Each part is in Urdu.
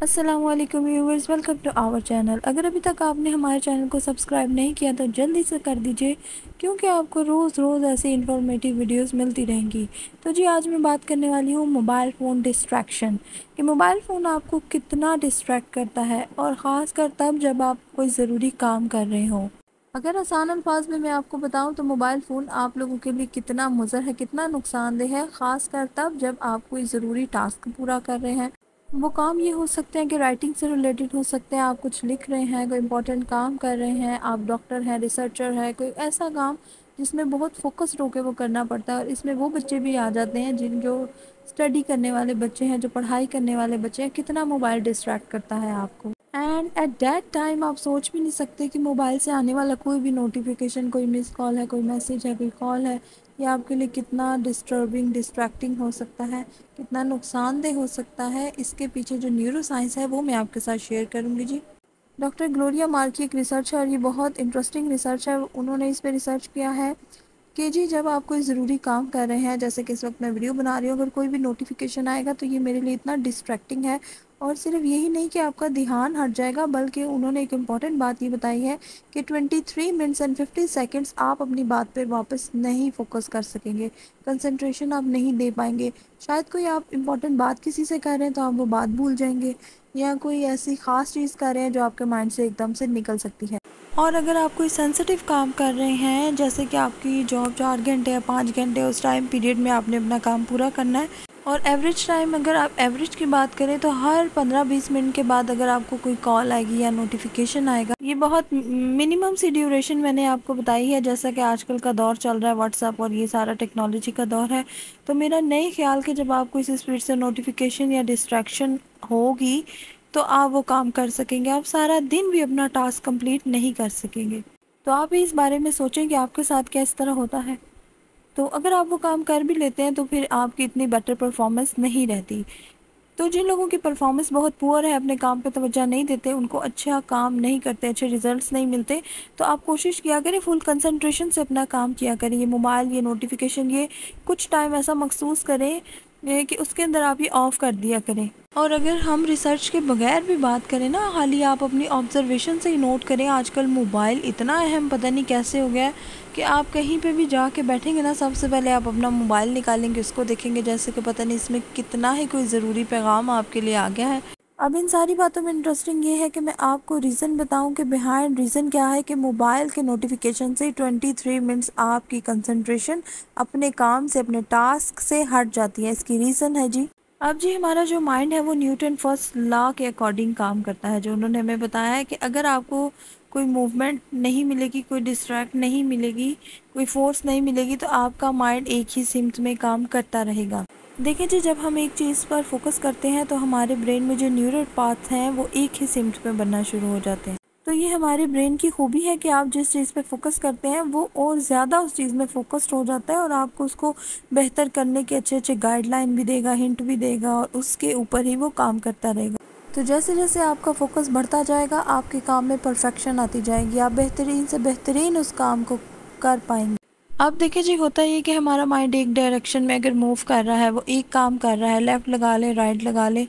السلام علیکم viewers, welcome to our channel. اگر ابھی تک آپ نے ہمارے چینل کو سبسکرائب نہیں کیا تو جلدی سے کر دیجئے، کیونکہ آپ کو روز روز ایسی انفارمیٹیو ویڈیوز ملتی رہیں گی۔ تو جی آج میں بات کرنے والی ہوں موبائل فون ڈسٹریکشن، کہ موبائل فون آپ کو کتنا ڈسٹریکٹ کرتا ہے، اور خاص کر تب جب آپ کوئی ضروری کام کر رہے ہوں۔ اگر آسان الفاظ میں آپ کو بتاؤں تو موبائل فون آپ لوگوں کے لیے کتنا مضر ہے، کتنا نقصان دہ ہے، خاص کر تب جب آپ کوئی ضروری ٹاسک پورا کر رہے ہیں۔ وہ کام یہ ہو سکتے ہیں کہ رائٹنگ سے ریلیٹڈ ہو سکتے ہیں، آپ کچھ لکھ رہے ہیں، کوئی امپورٹنٹ کام کر رہے ہیں، آپ ڈاکٹر ہیں، ریسرچر ہے، کوئی ایسا کام جس میں بہت فوکسڈ ہو کے وہ کرنا پڑتا ہے۔ اور اس میں وہ بچے بھی آ جاتے ہیں جو اسٹڈی کرنے والے بچے ہیں، جو پڑھائی کرنے والے بچے ہیں، کتنا موبائل ڈسٹریکٹ کرتا ہے آپ کو۔ اینڈ ایٹ دیٹ ٹائم آپ سوچ بھی نہیں سکتے کہ موبائل سے آنے والا کوئی بھی نوٹیفیکیشن، کوئی مس کال ہے، کوئی میسیج ہے، کوئی کال ہے، یہ آپ کے لیے کتنا ڈسٹربنگ، ڈسٹریکٹنگ ہو سکتا ہے، کتنا نقصان دہ ہو سکتا ہے۔ اس کے پیچھے جو نیورو سائنس ہے وہ میں آپ کے ساتھ شیئر کروں گی جی۔ ڈاکٹر گلوریا مار کی ایک ریسرچ ہے، اور یہ بہت انٹرسٹنگ ریسرچ ہے۔ انہوں نے اس پہ ریسرچ کیا ہے کہ جی جب آپ کوئی ضروری کام کر رہے ہیں، جیسے کہ اس وقت میں ویڈیو بنا رہی ہوں، اگر کوئی بھی نوٹیفیکیشن آئے گا تو یہ میرے لیے اتنا ڈسٹریکٹنگ ہے۔ اور صرف یہی نہیں کہ آپ کا دھیان ہٹ جائے گا، بلکہ انہوں نے ایک امپورٹنٹ بات یہ بتائی ہے کہ 23 منٹس اینڈ 50 سیکنڈز آپ اپنی بات پہ واپس نہیں فوکس کر سکیں گے، کنسنٹریشن آپ نہیں دے پائیں گے۔ شاید کوئی آپ امپورٹنٹ بات کسی سے کر رہے ہیں تو آپ وہ بات بھول جائیں گے، یا کوئی ایسی خاص چیز کر رہے ہیں جو آپ کے مائنڈ سے ایک دم سے نکل سکتی ہے۔ اور اگر آپ کوئی سینسٹیو کام کر رہے ہیں، جیسے کہ آپ کی جاب 4 گھنٹے یا 5 گھنٹے، اس ٹائم پیریڈ میں آپ نے اپنا کام پورا کرنا ہے، اور ایوریج ٹائم اگر آپ ایوریج کی بات کریں تو ہر 15-20 منٹ کے بعد اگر آپ کو کوئی کال آئے گی یا نوٹیفیکیشن آئے گا، یہ بہت منیمم سی ڈیوریشن میں نے آپ کو بتائی ہے۔ جیسا کہ آج کل کا دور چل رہا ہے، واٹس ایپ اور یہ سارا ٹیکنالوجی کا دور ہے، تو میرا نئے خیال کہ جب آپ کو اس اسپیڈ سے نوٹیفیکیشن یا ڈسٹریکشن ہوگی تو آپ وہ کام کر سکیں گے، آپ سارا دن بھی اپنا ٹاسک کمپلیٹ نہیں کر سکیں گے۔ تو آپ بھی اس بارے میں سوچیں کہ آپ کے ساتھ کیا اس طرح ہوتا ہے۔ تو اگر آپ وہ کام کر بھی لیتے ہیں تو پھر آپ کی اتنی بیٹر پرفارمنس نہیں رہتی۔ تو جن لوگوں کی پرفارمنس بہت پور ہے، اپنے کام پہ توجہ نہیں دیتے، ان کو اچھا کام نہیں کرتے، اچھے ریزلٹس نہیں ملتے، تو آپ کوشش کیا کریں فل کنسنٹریشن سے اپنا کام کیا کریں۔ یہ موبائل، یہ نوٹیفیکیشن، یہ کچھ ٹائم ایسا مخصوص کریں کہ اس کے اندر آپ یہ آف کر دیا کریں۔ اور اگر ہم ریسرچ کے بغیر بھی بات کریں نا، حالی آپ اپنی آبزرویشن سے ہی نوٹ کریں، آج کل موبائل اتنا اہم پتہ نہیں کیسے ہو گیا ہے کہ آپ کہیں پہ بھی جا کے بیٹھیں گے نا، سب سے پہلے آپ اپنا موبائل نکالیں گے، اس کو دیکھیں گے جیسے کہ پتہ نہیں اس میں کتنا ہی کوئی ضروری پیغام آپ کے لیے آ گیا ہے۔ اب ان ساری باتوں میں انٹرسٹنگ یہ ہے کہ میں آپ کو ریزن بتاؤں کہ بیہائنڈ ریزن کیا ہے کہ موبائل کے نوٹیفیکیشن سے 23 منٹس آپ کی کنسنٹریشن اپنے کام سے، اپنے ٹاسک سے ہٹ جاتی ہے۔ اس کی ریزن ہے جی، اب جی ہمارا جو مائنڈ ہے وہ نیوٹن فرسٹ لا کے اکارڈنگ کام کرتا ہے، جو انہوں نے ہمیں بتایا ہے کہ اگر آپ کو کوئی موومنٹ نہیں ملے گی، کوئی ڈسٹریکٹ نہیں ملے گی، کوئی فورس نہیں ملے گی، تو آپ کا مائنڈ ایک ہی سمت میں کام کرتا رہے گا۔ دیکھیں جی، جب ہم ایک چیز پر فوکس کرتے ہیں تو ہمارے برین میں جو نیورل پاتھ ہیں وہ ایک ہی سمت میں بننا شروع ہو جاتے ہیں۔ تو یہ ہمارے برین کی خوبی ہے کہ آپ جس چیز پہ فوکس کرتے ہیں وہ اور زیادہ اس چیز میں فوکسڈ ہو جاتا ہے، اور آپ کو اس کو بہتر کرنے کے اچھے گائیڈ لائن بھی دے گا، ہنٹ بھی دے گا، اور اس کے اوپر ہی وہ کام کرتا رہے گا۔ تو جیسے جیسے آپ کا فوکس بڑھتا جائے گا، آپ کے کام میں پرفیکشن آتی جائے گی، آپ بہترین سے بہترین اس کام کو کر پائیں گے۔ اب دیکھیں جی، ہوتا یہ کہ ہمارا مائنڈ ایک ڈائریکشن میں اگر موو کر رہا ہے، وہ ایک کام کر رہا ہے، لیفٹ لگا لے، رائٹ لگا لے،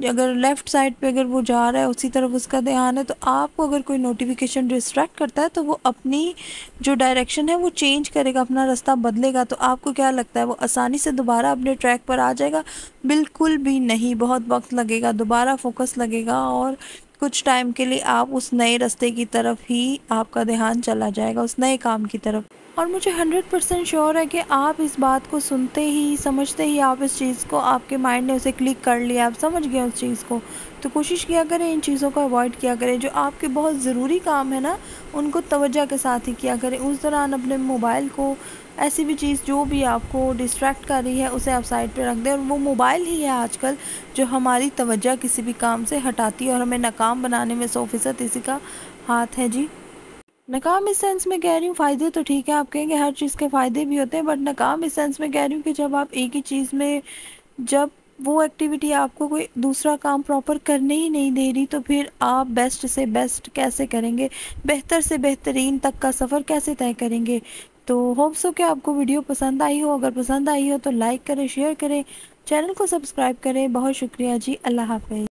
اگر لیفٹ سائڈ پہ اگر وہ جا رہا ہے اسی طرف اس کا دھیان ہے، تو آپ کو اگر کوئی نوٹیفیکیشن ڈسٹریکٹ کرتا ہے تو وہ اپنی جو ڈائریکشن ہے وہ چینج کرے گا، اپنا راستہ بدلے گا۔ تو آپ کو کیا لگتا ہے وہ آسانی سے دوبارہ اپنے ٹریک پر آ جائے گا؟ بالکل بھی نہیں، بہت وقت لگے گا، دوبارہ فوکس لگے گا، اور کچھ ٹائم کے لیے آپ اس نئے راستے کی طرف ہی آپ کا دھیان چلا جائے گا، اس نئے کام کی طرف۔ اور مجھے 100% شیور ہے کہ آپ اس بات کو سنتے ہی، سمجھتے ہی آپ اس چیز کو، آپ کے مائنڈ نے اسے کلک کر لیا، آپ سمجھ گئے اس چیز کو۔ تو کوشش کیا کریں ان چیزوں کو اوائڈ کیا کریں، جو آپ کے بہت ضروری کام ہے نا ان کو توجہ کے ساتھ ہی کیا کریں۔ اس دوران اپنے موبائل کو، ایسی بھی چیز جو بھی آپ کو ڈسٹریکٹ کر رہی ہے اسے آپ سائڈ پہ رکھ دیں، اور وہ موبائل ہی ہے آج کل جو ہماری توجہ کسی بھی کام سے ہٹاتی ہے، اور ہمیں ناکام بنانے میں 100% اسی کا ہاتھ ہے جی۔ ناکام اس سینس میں کہہ رہی ہوں، فائدے تو ٹھیک ہے، آپ کہیں گے ہر چیز کے فائدے بھی ہوتے ہیں، بٹ ناکام اس سینس میں کہہ رہی ہوں کہ جب آپ ایک ہی چیز میں، جب وہ ایکٹیویٹی آپ کو کوئی دوسرا کام پراپر کرنے ہی نہیں دے رہی، تو پھر آپ بیسٹ سے بیسٹ کیسے کریں گے، بہتر سے بہترین تک کا سفر کیسے طے کریں گے۔ تو ہوپ سو کہ آپ کو ویڈیو پسند آئی ہو، اگر پسند آئی ہو تو لائک کریں، شیئر کریں، چینل کو سبسکرائب کریں۔ بہت شکریہ جی، اللہ حافظ۔